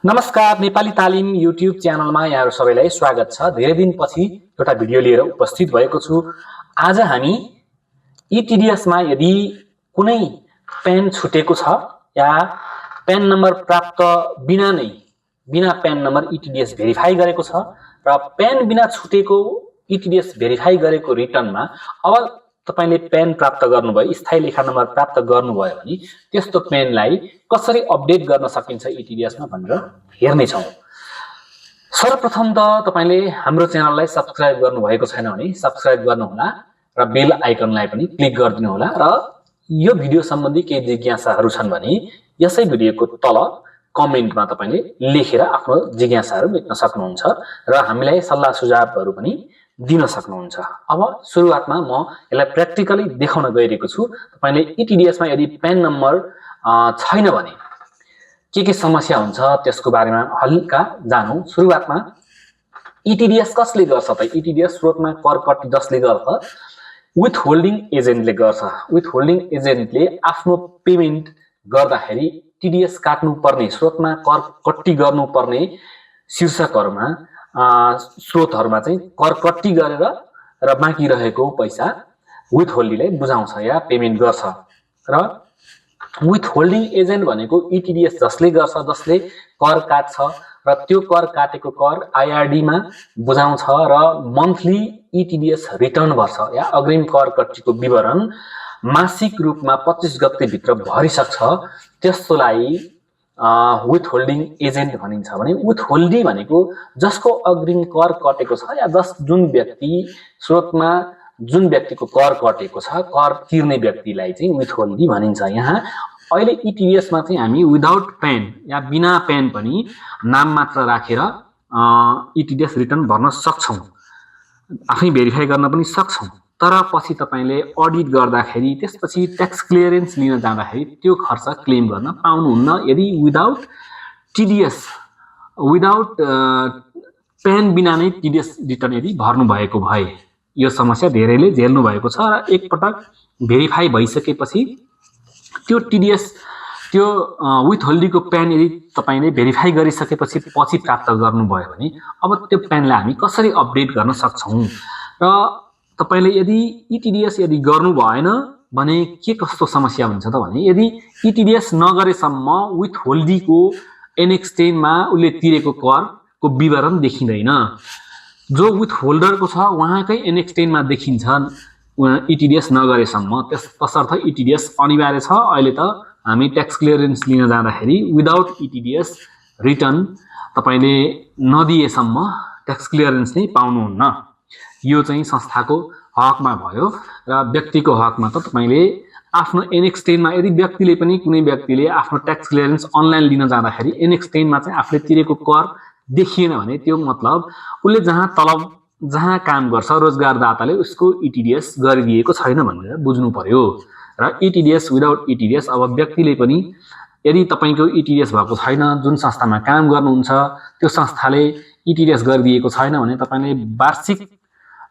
नमस्कार, नेपाली तालिम युट्युब च्यानलमा यहाँहरु सबैलाई स्वागत छ। धेरै दिनपछि एउटा भिडियो लिएर उपस्थित भएको छु। आज हामी ETDS मा यदि कुनै पेन छुटेको छ या पेन नम्बर प्राप्त बिना पेन नम्बर ETDS भेरिफाई गरेको छ र पेन बिना छुटेको ETDS भेरिफाई गरेको रिटर्नमा अब तपाईले पेन प्राप्त गर्नुभयो, स्थायी लेखा नम्बर प्राप्त गर्नुभयो भने त्यस्तो पेनलाई कसरी अपडेट गर्न सकिन्छ ETDS मा भनेर हेर्ने छौं। सर्वप्रथम त तपाईले हाम्रो च्यानललाई सब्स्क्राइब गर्नुभएको छैन भने सब्स्क्राइब गर्नुहोला र बेल आइकनलाई पनि क्लिक गरिदिनु होला र यो भिडियो सम्बन्धी केही जिज्ञासाहरू छन् भने यसै भिडियोको तल कमेन्टमा तपाईले लेखेर आफ्नो जिज्ञासाहरू मेट्न सक्नुहुन्छ र हामीलाई सल्लाह सुझावहरू पनि दिन सक्नुहुन्छ। अब सुरुवातमा म यसलाई प्र्याक्टिकली देखाउन गइरहेको छु। तपाईले ETDS मा यदि पेन नम्बर छैन भने के समस्या हुन्छ त्यसको बारेमा हल्का जानौं। सुरुवातमा ETDS कसले गर्छ त? ETDS स्रोतमा कर कट्टी जसले गर्छ विथ होल्डिङ एजेन्टले गर्छ। विथ होल्डिङ एजेन्टले आफ्नो पेमेन्ट गर्दाखेरि TDS काट्नु पर्ने, स्रोतमा कर कट्टी गर्नु पर्ने शीर्षकहरुमा स्रोतहरुमा चाहिँ कर कट्टी गरेर र बाँकी रहेको पैसा विथ होल्डिङले बुझाउँछ या पेमेन्ट गर्छ। र विथ होल्डिङ एजेन्ट भनेको ETDS जसले गर्छ, जसले कर काट्छ र त्यो कर काटेको कर IRD मा बुझाउँछ र मन्थली ETDS रिटर्न भर्छ या अग्रिम कर कट्टीको विवरण मासिक रूपमा 25 गते भित्र भरिसक्छ। त्यसलाई विथ होल्डिङ एजेन्ट भनिन्छ। भने विथ होल्डिङ भनेको जसको अग्रिम कर कटेको छ या जुन व्यक्ति स्रोतमा जुन व्यक्तिको कर कटेको छ, कर तिर्ने व्यक्तिलाई चाहिँ विथ होल्डिङ भनिन्छ। यहाँ अहिले ETDS मा चाहिँ हामी विदाउट पेन या बिना पेन पनि नाम मात्र राखेर ETDS रिटर्न भर्न सक्छौं, आफै भेरिफाई गर्न पनि सक्छौं। तर पछि तपाईले अडिट गर्दाखेरि त्यसपछि ट्याक्स क्लियरेन्स लिन जाँदाखेरि त्यो खर्च क्लेम गर्न पाउनुहुन्न यदि विदाउट TDS विदाउट पेन बिना नै TDS रिटर्न यदि भर्नु भएको भए। यो समस्या धेरैले झेल्नु भएको छ र एक पटक भेरिफाई भइसकेपछि त्यो TDS त्यो विथ होल्डिङको पेन यदि तपाईले भेरिफाई गरिसकेपछि पछि प्राप्त गर्नुभयो भने अब त्यो पेनलाई हामी कसरी अपडेट गर्न सक्छौं र तपाईले यदि ETDS यदि गर्नु भएन भने के कस्तो समस्या हुन्छ त भने यदि ETDS नगरेसम्म विथ होल्डिङको एनेक्स 10 मा उले तिरेको करको विवरण देखिदैन। जो विथ होल्डरको छ उहाँकै एनेक्स 10 मा देखिन्छ ETDS नगरेसम्म। त्यसर्थ ETDS अनिवार्य छ। अहिले त हामी ट्याक्स क्लियरेन्स लिन जाँदाखेरि विदाउट ETDS रिटर्न तपाईले नदिएसम्म ट्याक्स क्लियरेन्स नै पाउनुहुन्न। यो चाहिँ संस्थाको हकमा भयो र व्यक्तिको हकमा त तपाईले आफ्नो एनेक्स 10 मा यदि व्यक्तिले पनि कुनै व्यक्तिले आफ्नो ट्याक्स क्लियरेन्स अनलाइन लिन जाँदाखेरि एनेक्स 10 मा चाहिँ आफूले तिरेको कर देखिएन भने त्यो मतलब उले जहाँ काम गर्छ रोजगारदाताले उसको ETDS गरिदिएको छैन भनेर बुझ्नु पर्यो। र ETDS विदाउट ETDS अब व्यक्तिले पनि यदि तपाईको ETDS भएको छैन, जुन संस्थामा काम गर्नुहुन्छ त्यो संस्थाले ETDS गरिदिएको छैन भने तपाईले वार्षिक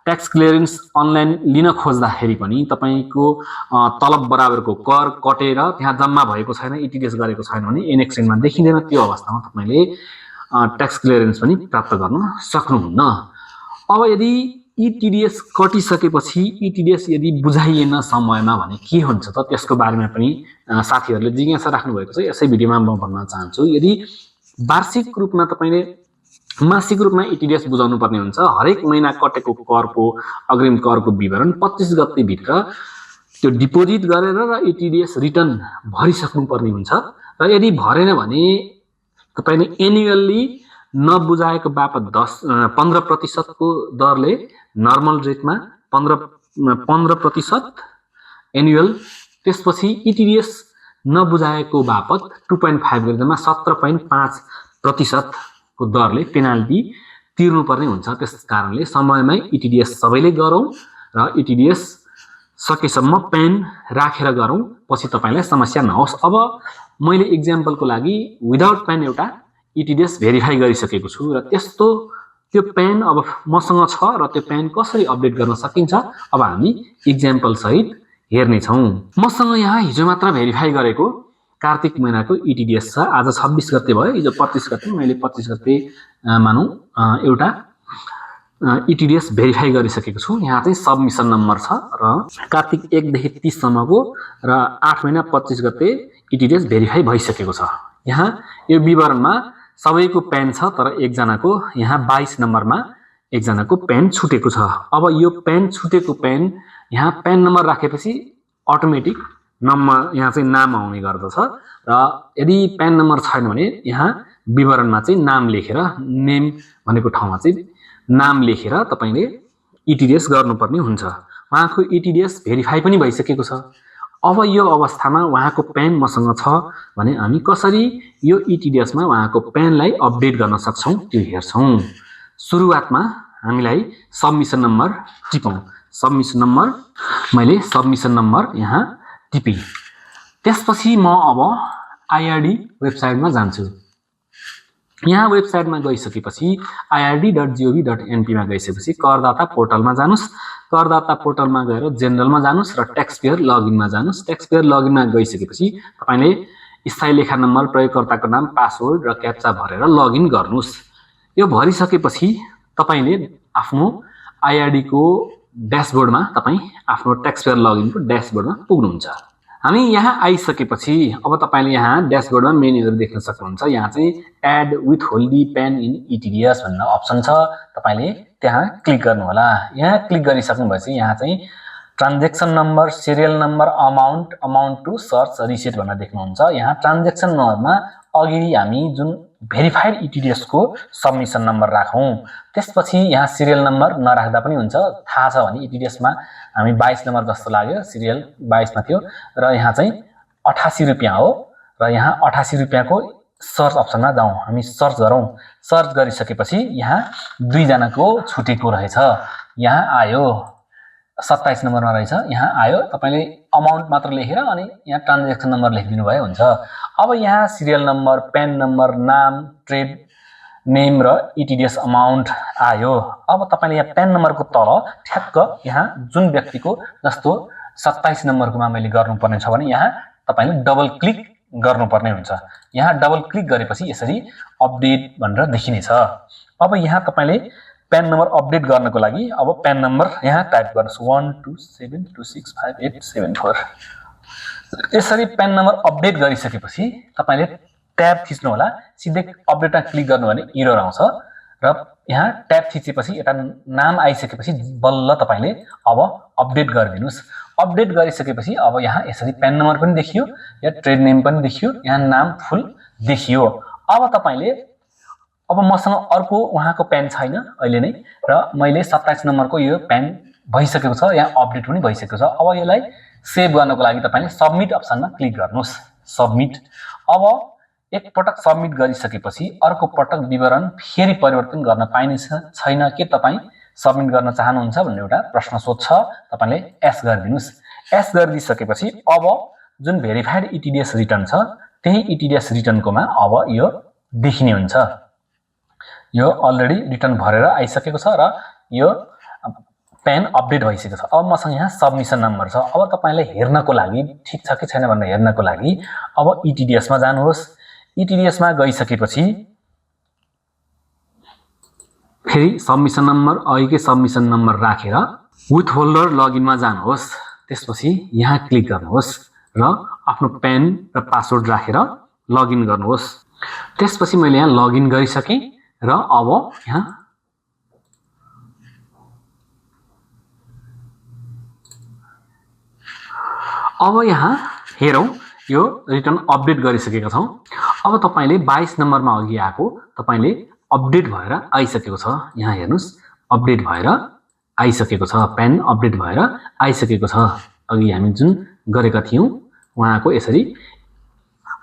ट्याक्स क्लियरेन्स अनलाइन लिन खोज्दाखेरि पनि तपाईको तलब बराबरको कर कटेर त्यहाँ जम्मा भएको छैन, ETDS गरेको छैन भने एनेक्स 10 मा देखिदैन। त्यो अवस्थामा तपाईले ट्याक्स क्लियरेन्स पनि प्राप्त गर्न सक्नुहुन्न। अब यदि ETDS कटिसकेपछि ETDS यदि बुझाइएन समयमा भने के हुन्छ त त्यसको बारेमा पनि साथीहरुले जिज्ञासा राख्नु भएको छ। यसै भिडियोमा म भन्न चाहन्छु यदि वार्षिक रूपमा तपाईले मासिक रूपमा ETDS बुझाउनु पर्ने हुन्छ। हरेक महिना कटेको करको अग्रिम करको विवरण 25 गते भित्र त्यो डिपोजिट गरेर र ETDS रिटर्न भरिसक्नु पर्ने हुन्छ। र यदि भरेन भने तपाईले एनुअली नबुझाएको बापत 15% को दरले नर्मल रेटमा 15% एनुअल, त्यसपछि ETDS नबुझाएको बापत 2.5 गरेरमा 17.5% को दरले पेनाल्टी तिर्नु पर्ने हुन्छ। त्यसकारणले समयमै ETDS सबैले गरौं र ETDS सकेसम्म पेन राखेर गरौं, पछि तपाईलाई समस्या नहोस्। अब मैले एक्जाम्पलको लागि विदाउट पेन एउटा ETDS भेरिफाई गरिसकेको छु र त्यस्तो त्यो पेन अब मसँग छ र त्यो पेन कसरी अपडेट गर्न सकिन्छ अब हामी एक्जाम्पल सहित हेर्ने छौं। मसँग यहाँ हिजो मात्र भेरिफाई गरेको कार्तिक महिनाको इटिडिएस छ। आज 26 गते भयो, हिजो 25 गते, मैले 25 गते मानौँ एउटा इटिडिएस भेरिफाई गरिसकेको छु। यहाँ चाहिँ सबमिसन नम्बर छ र कार्तिक 1 देखि 30 सम्मको र 8 महिना 25 गते इटिडिएस भेरिफाई भइसकेको छ। यहाँ यो विवरणमा सबैको प्यान छ, तर एकजनाको यहाँ 22 नम्बरमा एकजनाको प्यान छुटेको छ। अब यो प्यान छुटेको प्यान यहाँ प्यान नम्बर राखेपछि अटोमेटिक नम्बर यहाँ चाहिँ नाम आउने गर्दछ र यदि प्यान नम्बर छैन भने यहाँ विवरणमा चाहिँ नाम लेखेर, नेम भनेको ठाउँमा चाहिँ नाम लेखेर तपाईले इटिडिएस गर्नुपर्ने हुन्छ। उहाँको इटिडिएस भेरिफाई पनि भइसकेको छ। अब यो अवस्थामा उहाँको प्यान मसँग छ भने हामी कसरी यो इटिडिएसमा उहाँको प्यानलाई अपडेट गर्न सक्छौं त्यो हेर्छौं। सुरुवातमा हामीलाई सबमिसन नम्बर टिपौं। सबमिसन नम्बर, मैले सबमिसन नम्बर यहाँ टिपे। त्यसपछि म अब आईआरडी वेबसाइटमा जान्छु। यहाँ वेबसाइटमा गइसकेपछि ird.gov.np मा गइसकेपछि करदाता पोर्टलमा जानुस्। करदाता पोर्टलमा गएर जेनरलमा जानुस् र ट्याक्स पेयर लगइनमा जानुस्। ट्याक्स पेयर लगइनमा गइसकेपछि तपाईले स्थायी लेखा नम्बर, प्रयोगकर्ताको नाम, पासवर्ड र क्याप्चा भरेर लगइन गर्नुस्। यो भरिसकेपछि तपाईले आफ्नो आईआरडी को ड्याशबोर्डमा तपाई आफ्नो ट्याक्स पेयर लगइनको ड्याशबोर्डमा पुग्नुहुन्छ। हामी यहाँ आइसकेपछि अब तपाईले यहाँ ड्याशबोर्डमा मेन्युहरु देख्न सक्नुहुन्छ। यहाँ चाहिँ एड विथ होल्डी प्यान इन इटिडिएस भन्ने अप्सन छ। तपाईले त्यहाँ क्लिक गर्नु होला। यहाँ क्लिक गरिसक्नुभएपछि यहाँ चाहिँ transaction number, serial number, amount to search, reset भनेर देख्नुहुन्छ। यहाँ ट्रान्ज्याक्सन नम्बरमा अघि हामी जुन भेरिफाइड इटिडिएस को सबमिसन नम्बर राखौं। त्यसपछि यहाँ सिरियल नम्बर नराख्दा पनि हुन्छ। थाहा छ भने इटिडिएस मा हामी 22 नम्बर जस्तो लाग्यो, सिरियल 22 मा थियो र यहाँ चाहिँ 88 रुपैयाँ हो र यहाँ 88 रुपैयाँको सर्च अप्सनमा जाउँ। हामी सर्च गरौँ। सर्च गरिसकेपछि यहाँ दुई जनाको छुटेको रहेछ। यहाँ आयो 27 नम्बरमा रहेछ। यहाँ आयो। तपाईले अमाउन्ट मात्र लेखेर अनि यहाँ ट्रान्ज्याक्सन नम्बर लेखिदिनु भए हुन्छ। अब यहाँ सिरियल नम्बर, प्यान नम्बर, नाम, ट्रेड नेम र इटिडिएस अमाउन्ट आयो। अब तपाईले यहाँ प्यान नम्बरको तल ठ्याक्क यहाँ जुन व्यक्तिको जस्तो 27 नम्बरकोमा मैले गर्नुपर्ने छ भने यहाँ तपाईले डबल क्लिक गर्नुपर्ने हुन्छ। यहाँ डबल क्लिक गरेपछि यसरी अपडेट भनेर देखिनेछ। अब यहाँ तपाईले प्यान नम्बर अपडेट गर्नको लागि अब प्यान नम्बर यहाँ टाइप गर्नुस् 127265874। यसरी प्यान नम्बर अपडेट गरिसकेपछि तपाईले ट्याब थिच्नु होला। सिधै अपडेटमा क्लिक गर्नु भने एरर आउँछ र यहाँ ट्याब थिचेपछि एउटा नाम आइसकेपछि बल्ल तपाईले अब अपडेट गरिदिनुस्। अपडेट गरिसकेपछि अब यहाँ यसरी प्यान नम्बर पनि देखियो, यहाँ ट्रेड नेम पनि देखियो, यहाँ नाम फुल देखियो। अब तपाईले अब मसँग अर्को उहाँको प्यान छैन अहिले नै र मैले 27 नम्बरको यो प्यान भइसकेको छ, यहाँ अपडेट पनि भइसकेको छ। अब यसलाई सेभ गर्नको लागि तपाईले सबमिट अप्सनमा क्लिक गर्नुस्। सबमिट। अब एक पटक सबमिट गरिसकेपछि अर्को पटक विवरण फेरि परिवर्तन गर्न पाइने छैन के तपाई सबमिट गर्न चाहनुहुन्छ भन्ने एउटा प्रश्न सोध्छ। तपाईले एस गरिदिनुस्। एस गरिदिसकेपछि अब जुन भेरिफाइड इटिडिएस रिटर्न छ त्यही इटिडिएस रिटर्नकोमा अब यो देखिने हुन्छ। यो अलरेडी रिटर्न भरेर आइसकेको छ र यो प्यान अपडेट भइसकेको छ। अब मसँग यहाँ सबमिसन नम्बर छ। अब तपाईले हेर्नको लागि ठीक छ कि छैन भनेर हेर्नको लागि अब इटिडिएस मा जानुहोस्। इटिडिएस मा गइसकेपछि फेरि सबमिसन नम्बर, अघिकै सबमिसन नम्बर राखेर विथ होल्डर लगइनमा जानुहोस्। त्यसपछि यहाँ क्लिक गर्नुहोस् र आफ्नो प्यान र पासवर्ड राखेर लगइन गर्नुहोस्। त्यसपछि मैले यहाँ लगइन गरिसके र अब यहाँ हेरौं यो रिटर्न अपडेट गरिसकेका छौं। अब तपाईले 22 नम्बरमा अघि आएको तपाईले अपडेट भएर आइसकेको छ। यहाँ हेर्नुस् अपडेट भएर आइसकेको छ। प्यान अपडेट भएर आइसकेको छ। अघि हामी जुन गरेका थियौं उहाँको यसरी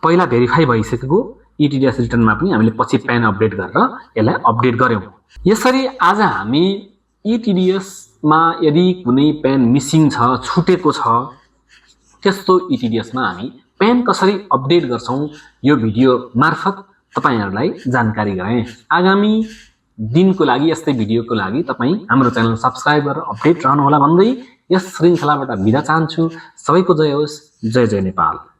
पहिला भेरिफाई भइसकेको इटिडिएस रिटर्नमा पनि हामीले पछि प्यान अपडेट गरेर यसलाई अपडेट गर्यौं। यसरी आज हामी इटिडिएस मा यदि कुनै प्यान मिसिङ छ, छुटेको छ, त्यस्तो इटिडिएस मा हामी प्यान कसरी अपडेट गर्छौं यो भिडियो मार्फत तपाईहरुलाई जानकारी गराए। आगामी दिनको लागि यस्तै भिडियोको लागि तपाई हाम्रो च्यानल सब्स्क्राइब गरेर अपडेट रहनु होला भन्दै यस श्रृंखलाबाट बिदा चाहन्छु। सबैको जय होस्। जय जय नेपाल।